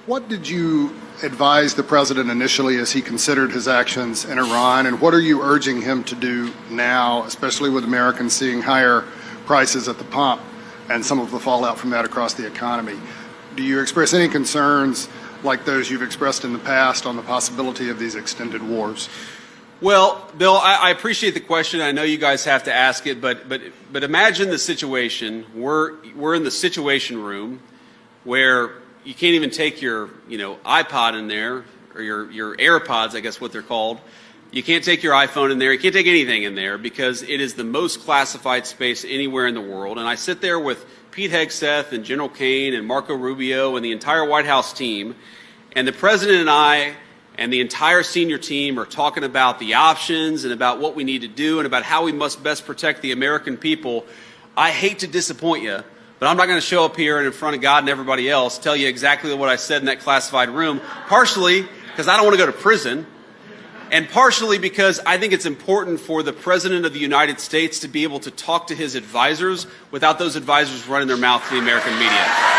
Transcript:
What did you advise the president initially as he considered his actions in Iran, and what are you urging him to do now, especially with Americans seeing higher prices at the pump and some of the fallout from that across the economy? Do you express any concerns like those you've expressed in the past on the possibility of these extended wars? Well, Bill, I appreciate the question. I know you guys have to ask it, but imagine the situation. We're in the Situation Room where you can't even take your iPod in there, or your AirPods, I guess what they're called. You can't take your iPhone in there. You can't take anything in there because it is the most classified space anywhere in the world. And I sit there with Pete Hegseth and General Kane and Marco Rubio and the entire White House team, and the president and I and the entire senior team are talking about the options and about what we need to do and about how we must best protect the American people. I hate to disappoint you, but I'm not going to show up here and in front of God and everybody else tell you exactly what I said in that classified room, partially because I don't want to go to prison, and partially because I think it's important for the President of the United States to be able to talk to his advisors without those advisors running their mouth to the American media.